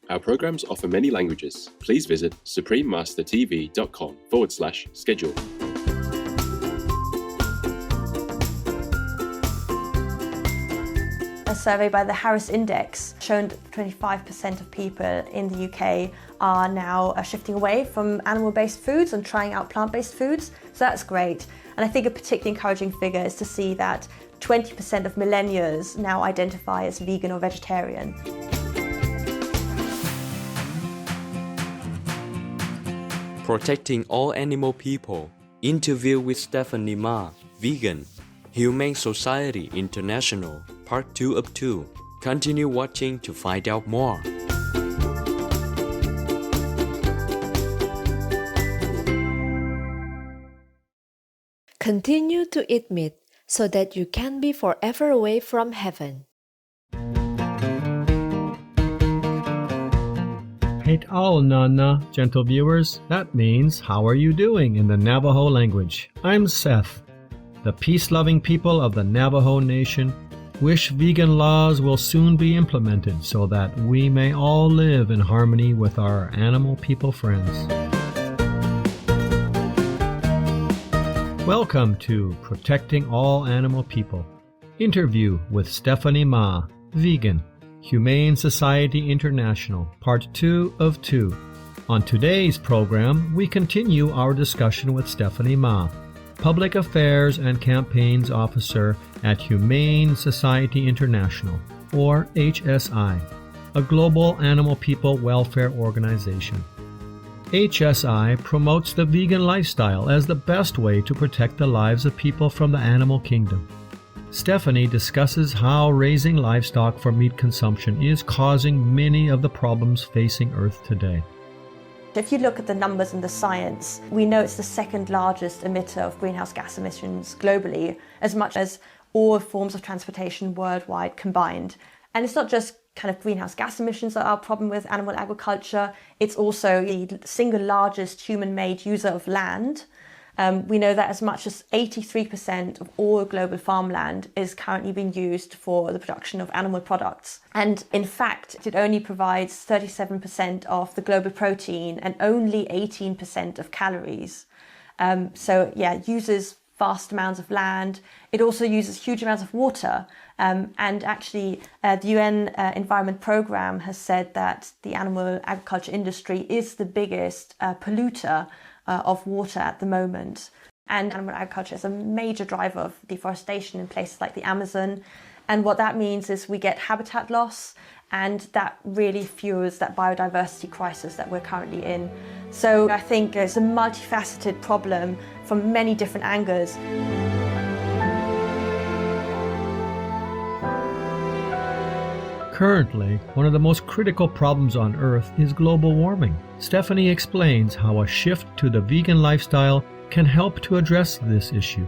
Our programs offer many languages. Please visit suprememastertv.com/schedule. A survey by the Harris Index showed 25% of people in the UK are now shifting away from animal-based foods and trying out plant-based foods. So that's great. And I think a particularly encouraging figure is to see that 20% of millennials now identify as vegan or vegetarian. Protecting all animal people. Interview with Stephanie Ma, vegan. Humane Society International, Part 2 of 2. Continue watching to find out more. Continue to eat meat so that you can be forever away from heaven. Hait'al Nana, gentle viewers. That means, how are you doing in the Navajo language? I'm Seth. The peace-loving people of the Navajo Nation wish vegan laws will soon be implemented so that we may all live in harmony with our animal people friends. Welcome to Protecting All Animal People. Interview with Stephanie Ma, vegan. Humane Society International, Part 2 of 2. On today's program, we continue our discussion with Stephanie Ma, Public Affairs and Campaigns Officer at Humane Society International, or HSI, a global animal people welfare organization. HSI promotes the vegan lifestyle as the best way to protect the lives of people from the animal kingdom. Stephanie discusses how raising livestock for meat consumption is causing many of the problems facing Earth today. If you look at the numbers and the science, we know it's the second largest emitter of greenhouse gas emissions globally, as much as all forms of transportation worldwide combined. And it's not just kind of greenhouse gas emissions that are a problem with animal agriculture, it's also the single largest human-made user of land. We know that as much as 83% of all global farmland is currently being used for the production of animal products. And in fact, it only provides 37% of the global protein and only 18% of calories. It uses vast amounts of land. It also uses huge amounts of water. And actually, the UN Environment Programme has said that the animal agriculture industry is the biggest polluter of water at the moment. And animal agriculture is a major driver of deforestation in places like the Amazon. And what that means is we get habitat loss, and that really fuels that biodiversity crisis that we're currently in. So I think it's a multifaceted problem from many different angles. Currently, one of the most critical problems on Earth is global warming. Stephanie explains how a shift to the vegan lifestyle can help to address this issue.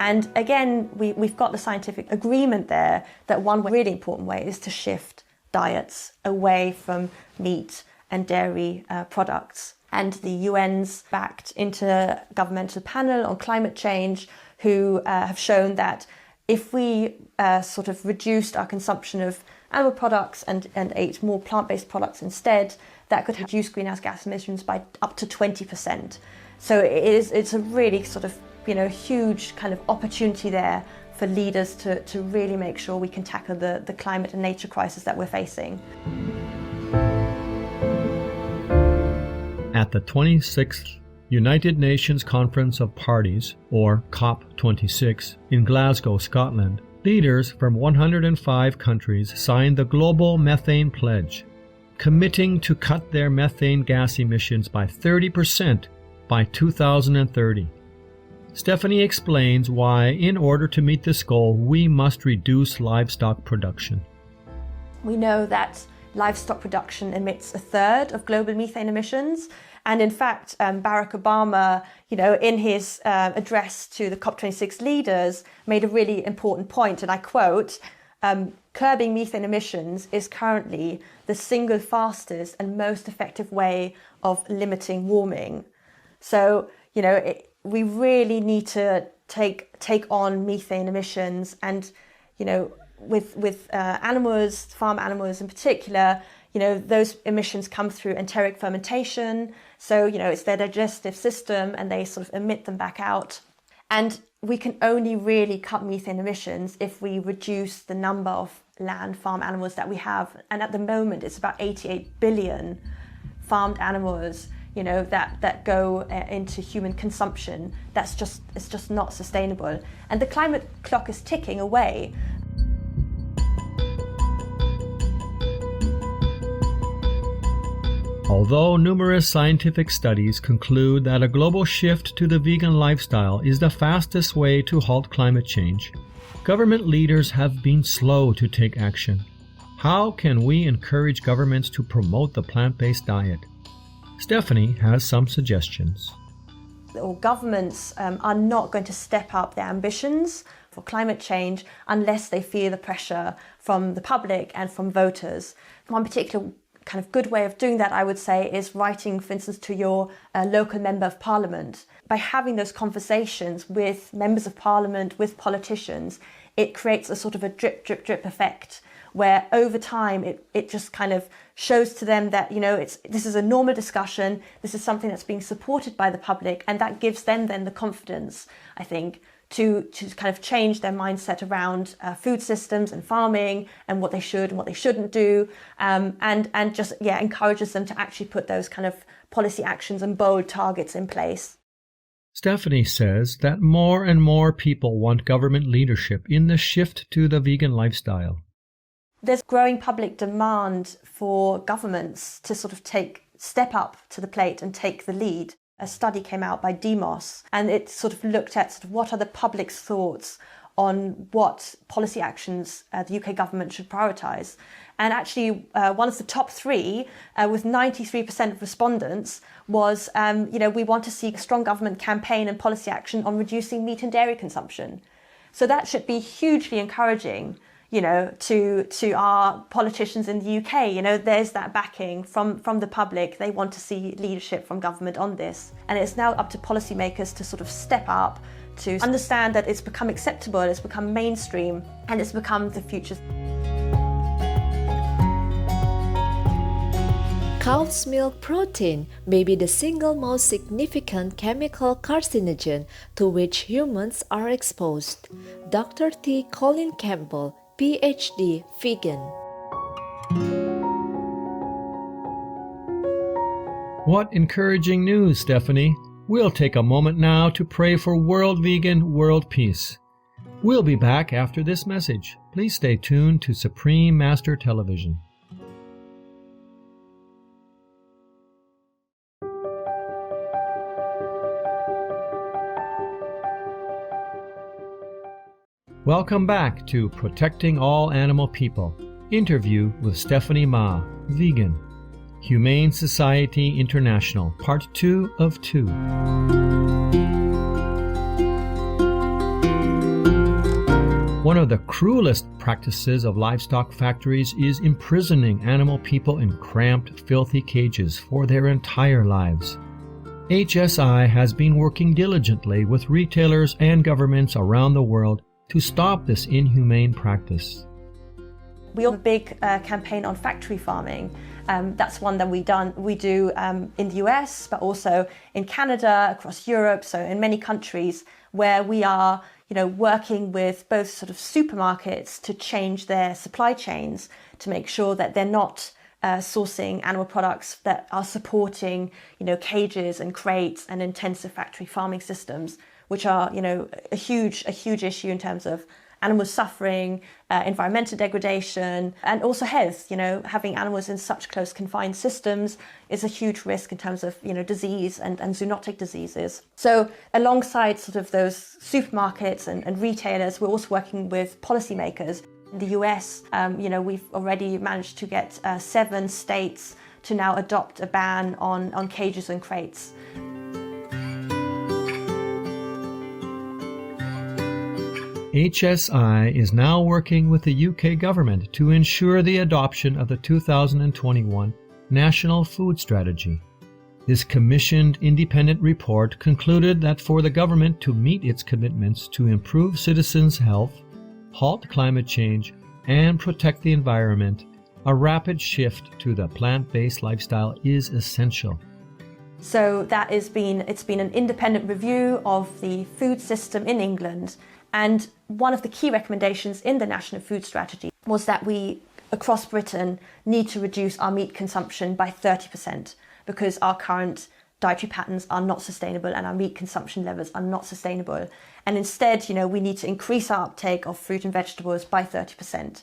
And again, we've got the scientific agreement there that one really important way is to shift diets away from meat and dairy products. And the UN's backed intergovernmental panel on climate change who have shown that if we sort of reduced our consumption of animal products and ate more plant-based products instead, that could reduce greenhouse gas emissions by up to 20%. So it's a really sort of, huge kind of opportunity there for leaders to really make sure we can tackle the climate and nature crisis that we're facing. At the 26th United Nations Conference of Parties, or COP26, in Glasgow, Scotland, leaders from 105 countries signed the Global Methane Pledge, committing to cut their methane gas emissions by 30% by 2030. Stephanie explains why, in order to meet this goal, we must reduce livestock production. We know that livestock production emits a third of global methane emissions. And in fact, Barack Obama, in his address to the COP26 leaders, made a really important point, and I quote, curbing methane emissions is currently the single fastest and most effective way of limiting warming. So, we really need to take on methane emissions, and, with animals, farm animals in particular, those emissions come through enteric fermentation. So, it's their digestive system and they sort of emit them back out. And we can only really cut methane emissions if we reduce the number of land farm animals that we have. And at the moment, it's about 88 billion farmed animals, that go into human consumption. It's just not sustainable. And the climate clock is ticking away. Although numerous scientific studies conclude that a global shift to the vegan lifestyle is the fastest way to halt climate change, government leaders have been slow to take action. How can we encourage governments to promote the plant-based diet? Stephanie has some suggestions. Governments are not going to step up their ambitions for climate change unless they feel the pressure from the public and from voters. One particular kind of good way of doing that, I would say, is writing, for instance, to your local member of parliament. By having those conversations with members of parliament, with politicians, it creates a sort of a drip, drip, drip effect where over time it just kind of shows to them that, this is a normal discussion, this is something that's being supported by the public, and that gives them then the confidence, I think, to kind of change their mindset around food systems and farming and what they should and what they shouldn't do, and just encourages them to actually put those kind of policy actions and bold targets in place. Stephanie says that more and more people want government leadership in the shift to the vegan lifestyle. There's growing public demand for governments to sort of step up to the plate and take the lead. A study came out by Demos, and it sort of looked at what are the public's thoughts on what policy actions the UK government should prioritise. And actually, one of the top three, with 93% of respondents, was, we want to see a strong government campaign and policy action on reducing meat and dairy consumption. So that should be hugely encouraging, to our politicians in the UK. There's that backing from the public. They want to see leadership from government on this. And it's now up to policymakers to sort of step up, to understand that it's become acceptable, it's become mainstream, and it's become the future. Cow's milk protein may be the single most significant chemical carcinogen to which humans are exposed. Dr. T. Colin Campbell, PhD, vegan. What encouraging news, Stephanie. We'll take a moment now to pray for world vegan, world peace. We'll be back after this message. Please stay tuned to Supreme Master Television. Welcome back to Protecting All Animal People. Interview with Stephanie Ma, vegan. Humane Society International, Part 2 of 2. One of the cruelest practices of livestock factories is imprisoning animal people in cramped, filthy cages for their entire lives. HSI has been working diligently with retailers and governments around the world to stop this inhumane practice. We have a big campaign on factory farming. That's one that we do in the US, but also in Canada, across Europe, so in many countries where we are, working with both sort of supermarkets to change their supply chains to make sure that they're not sourcing animal products that are supporting, cages and crates and intensive factory farming systems, which are, a huge issue in terms of animal suffering, environmental degradation, and also health. Having animals in such close confined systems is a huge risk in terms of, disease and zoonotic diseases. So alongside sort of those supermarkets and retailers, we're also working with policymakers. In the US, we've already managed to get 7 states to now adopt a ban on cages and crates. HSI is now working with the UK government to ensure the adoption of the 2021 National Food Strategy. This commissioned independent report concluded that for the government to meet its commitments to improve citizens' health, halt climate change, and protect the environment, a rapid shift to the plant-based lifestyle is essential. So it's been an independent review of the food system in England, and one of the key recommendations in the National Food Strategy was that we, across Britain, need to reduce our meat consumption by 30% because our current dietary patterns are not sustainable and our meat consumption levels are not sustainable. And instead, we need to increase our uptake of fruit and vegetables by 30%.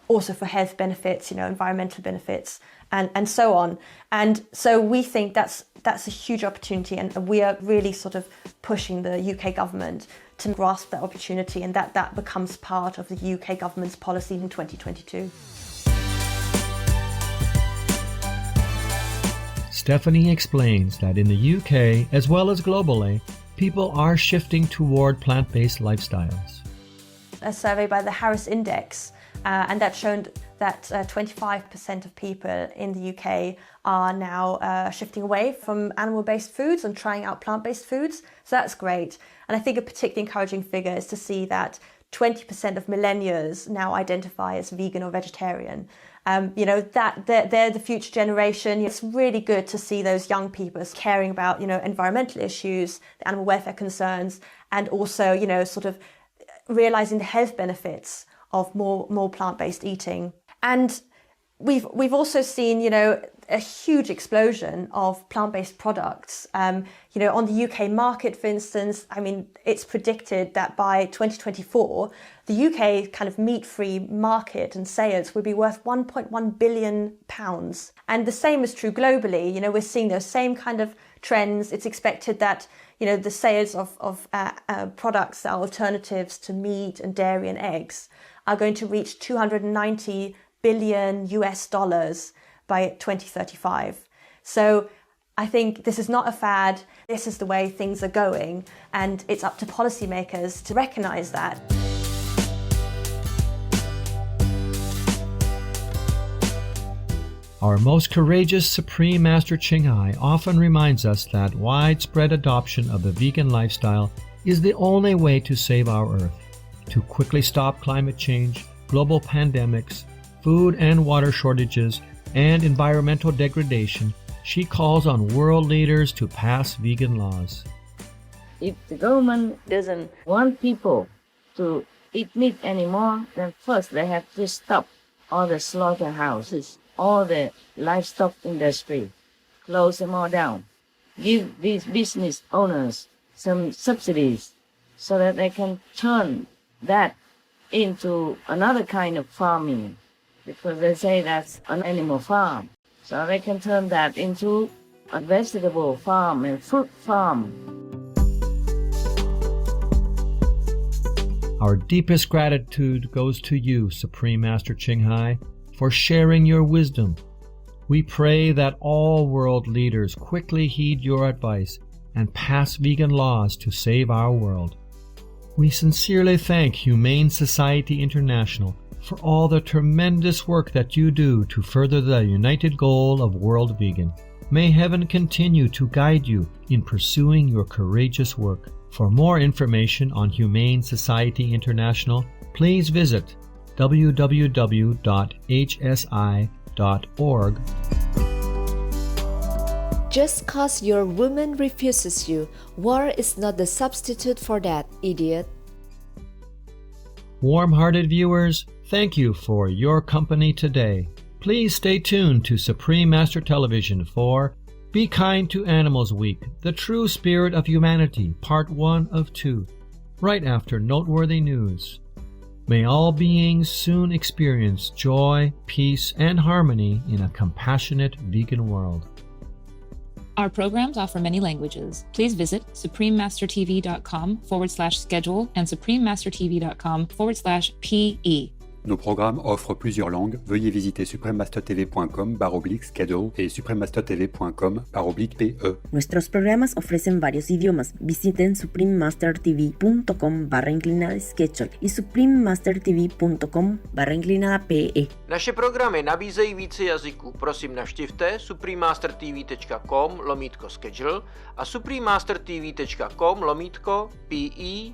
Also for health benefits, environmental benefits, and so on. And so we think that's a huge opportunity, and we are really sort of pushing the UK government to grasp that opportunity, and that becomes part of the UK government's policy in 2022. Stephanie explains that in the UK, as well as globally, people are shifting toward plant-based lifestyles. A survey by the Harris Index, and that showed that 25% of people in the UK are now shifting away from animal-based foods and trying out plant-based foods. So that's great. And I think a particularly encouraging figure is to see that 20% of millennials now identify as vegan or vegetarian. That they're the future generation. It's really good to see those young people caring about, environmental issues, the animal welfare concerns, and also, sort of realizing the health benefits of more plant-based eating. And we've also seen, a huge explosion of plant-based products. On the UK market, for instance, it's predicted that by 2024, the UK kind of meat-free market and sales will be worth £1.1 billion. And the same is true globally. We're seeing those same kind of trends. It's expected that, the sales of products that are alternatives to meat and dairy and eggs are going to reach $290 billion by 2035. So I think this is not a fad. This is the way things are going, and it's up to policymakers to recognise that. Our most courageous Supreme Master Ching Hai often reminds us that widespread adoption of the vegan lifestyle is the only way to save our Earth. To quickly stop climate change, global pandemics, food and water shortages, and environmental degradation, she calls on world leaders to pass vegan laws. If the government doesn't want people to eat meat anymore, then first they have to stop all the slaughterhouses, all the livestock industry, close them all down. Give these business owners some subsidies so that they can turn that into another kind of farming, because they say that's an animal farm. So they can turn that into a vegetable farm and fruit farm. Our deepest gratitude goes to you, Supreme Master Ching Hai, for sharing your wisdom. We pray that all world leaders quickly heed your advice and pass vegan laws to save our world. We sincerely thank Humane Society International for all the tremendous work that you do to further the united goal of World Vegan. May heaven continue to guide you in pursuing your courageous work. For more information on Humane Society International, please visit www.hsi.org. Just cause your woman refuses you, war is not the substitute for that, idiot. Warm-hearted viewers, thank you for your company today. Please stay tuned to Supreme Master Television for Be Kind to Animals Week, The True Spirit of Humanity, Part 1 of 2, right after noteworthy news. May all beings soon experience joy, peace, and harmony in a compassionate vegan world. Our programs offer many languages. Please visit suprememastertv.com/schedule and suprememastertv.com/PE. Nos programmes offrent plusieurs langues. Veuillez visiter suprememastertv.com/schedule et suprememastertv.com/PE. Nuestros programas ofrecen varios idiomas. Visiten suprememastertv.com/schedule y suprememastertv.com/PE. Naše programy nabízejí více jazyků. Prosím navštivte suprememastertv.com/schedule a suprememastertv.com/PE